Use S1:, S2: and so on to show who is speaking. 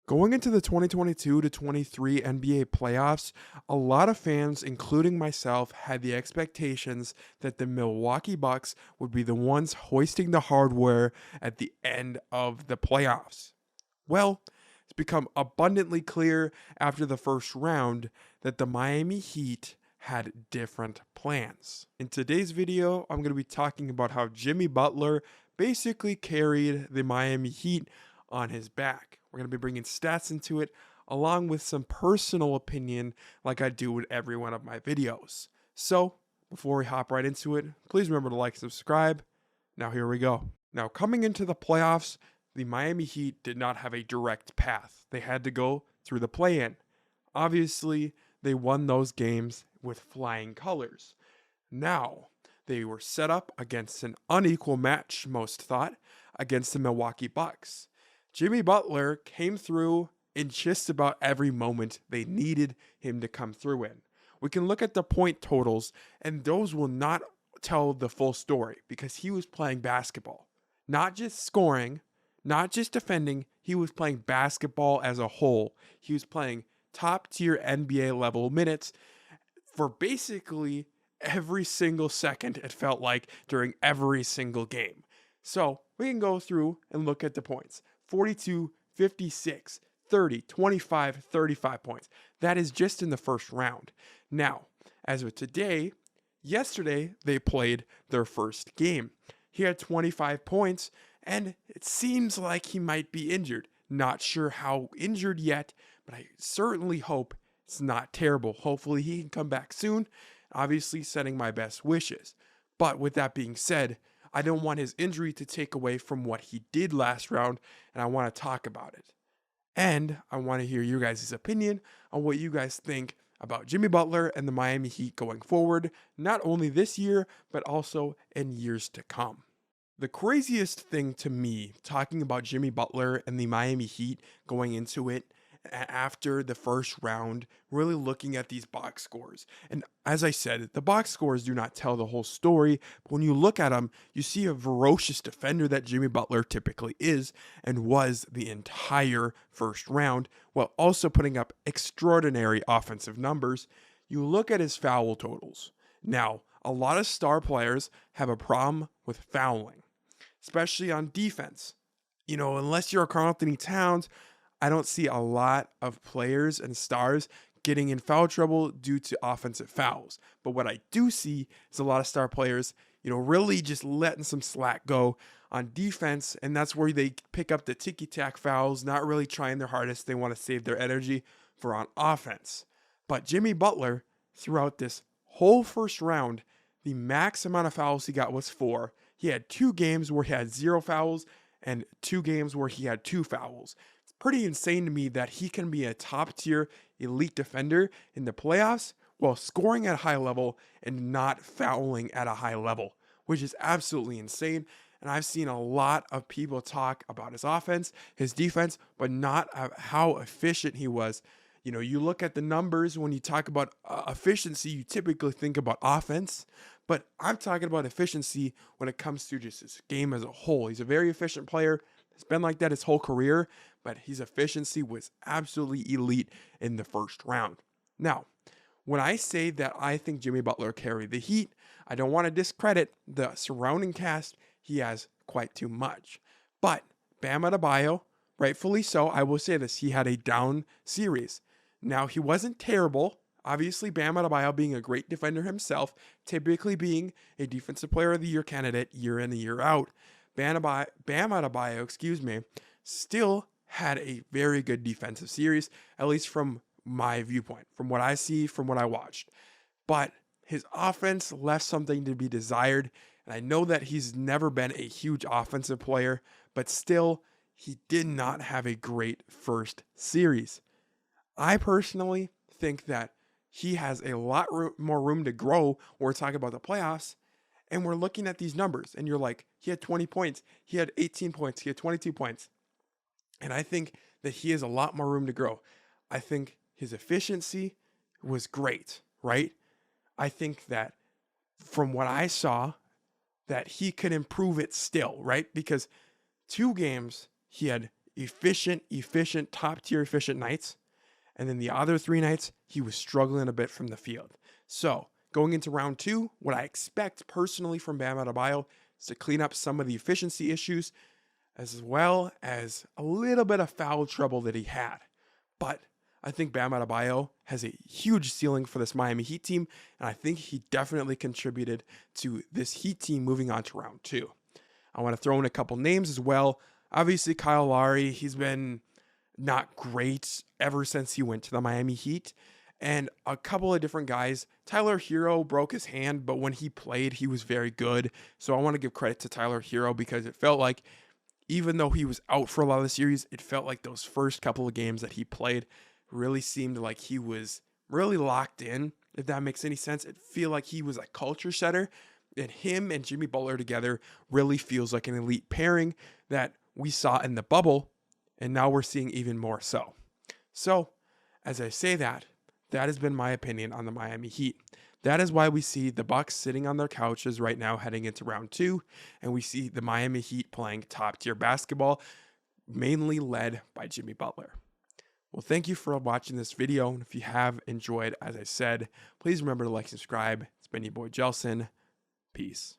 S1: Going into the 2022 to 23 NBA playoffs, a lot of fans, including myself, had the expectations that the Milwaukee Bucks would be the ones hoisting the hardware at the end of the playoffs. Well, it's become abundantly clear after the first round that the Miami Heat had different plans. In today's video, I'm going to be talking about how Jimmy Butler basically carried the Miami Heat on his back. We're going to be bringing stats into it, along with some personal opinion like I do with every one of my videos. So, before we hop right into it, please remember to like and subscribe. Now here we go. Now, coming into the playoffs, the Miami Heat did not have a direct path. They had to go through the play-in. Obviously, they won those games with flying colors. Now, they were set up against an unequal match, most thought, against the Milwaukee Bucks. Jimmy Butler came through in just about every moment they needed him to come through in. We can look at the point totals, and those will not tell the full story because he was playing basketball. Not just scoring, not just defending, he was playing basketball as a whole. He was playing top tier NBA level minutes for basically every single second, it felt like, during every single game. So we can go through and look at the points. 42, 56, 30, 25, 35 points. That is just in the first round. Now, as of today, yesterday they played their first game. He had 25 points, and it seems like he might be injured. Not sure how injured yet, but I certainly hope it's not terrible. Hopefully he can come back soon. Obviously, sending my best wishes. But with that being said, I don't want his injury to take away from what he did last round, and I want to talk about it. And I want to hear your guys' opinion on what you guys think about Jimmy Butler and the Miami Heat going forward, not only this year, but also in years to come. The craziest thing to me, talking about Jimmy Butler and the Miami Heat going into it, after the first round, really looking at these box scores. And as I said, the box scores do not tell the whole story, but when you look at them, you see a ferocious defender that Jimmy Butler typically is and was the entire first round, while also putting up extraordinary offensive numbers. You look at his foul totals. Now, a lot of star players have a problem with fouling, especially on defense. Unless you're a Karl Anthony Towns, I don't see a lot of players and stars getting in foul trouble due to offensive fouls. But what I do see is a lot of star players, really just letting some slack go on defense. And that's where they pick up the ticky-tack fouls, not really trying their hardest. They want to save their energy for on offense. But Jimmy Butler, throughout this whole first round, the max amount of fouls he got was 4. He had 2 games where he had 0 fouls and 2 games where he had 2 fouls. Pretty insane to me that he can be a top tier elite defender in the playoffs while scoring at a high level and not fouling at a high level, which is absolutely insane. And I've seen a lot of people talk about his offense, his defense, but not how efficient he was. You look at the numbers when you talk about efficiency, you typically think about offense, but I'm talking about efficiency when it comes to just his game as a whole. He's a very efficient player. It's been like that his whole career, but his efficiency was absolutely elite in the first round. Now, when I say that I think Jimmy Butler carried the Heat, I don't want to discredit the surrounding cast. He has quite too much. But Bam Adebayo, rightfully so, I will say this, he had a down series. Now, he wasn't terrible. Obviously, Bam Adebayo being a great defender himself, typically being a Defensive Player of the Year candidate year in and year out. Bam Adebayo, still had a very good defensive series, at least from my viewpoint, from what I see, from what I watched. But his offense left something to be desired, and I know that he's never been a huge offensive player, but still, he did not have a great first series. I personally think that he has a lot more room to grow when we're talking about the playoffs. And we're looking at these numbers, and you're like, he had 20 points, he had 18 points, he had 22 points. And I think that he has a lot more room to grow. I think his efficiency was great, right? I think that from what I saw, that he could improve it still, right? Because 2 games, he had efficient, top tier efficient nights. And then the other 3 nights, he was struggling a bit from the field. So going into round 2, what I expect personally from Bam Adebayo is to clean up some of the efficiency issues, as well as a little bit of foul trouble that he had. But I think Bam Adebayo has a huge ceiling for this Miami Heat team, and I think he definitely contributed to this Heat team moving on to round 2. I want to throw in a couple names as well. Obviously, Kyle Lowry, he's been not great ever since he went to the Miami Heat. And a couple of different guys. Tyler Herro broke his hand, but when he played, he was very good. So I want to give credit to Tyler Herro because it felt like, even though he was out for a lot of the series, it felt like those first couple of games that he played really seemed like he was really locked in, if that makes any sense. It feel like he was a culture setter, and him and Jimmy Butler together really feels like an elite pairing that we saw in the bubble, and now we're seeing even more so. So, as I say that has been my opinion on the Miami Heat. That is why we see the Bucks sitting on their couches right now heading into round 2, and we see the Miami Heat playing top-tier basketball, mainly led by Jimmy Butler. Well, thank you for watching this video, and if you have enjoyed, as I said, please remember to like and subscribe. It's been your boy Jelson. Peace.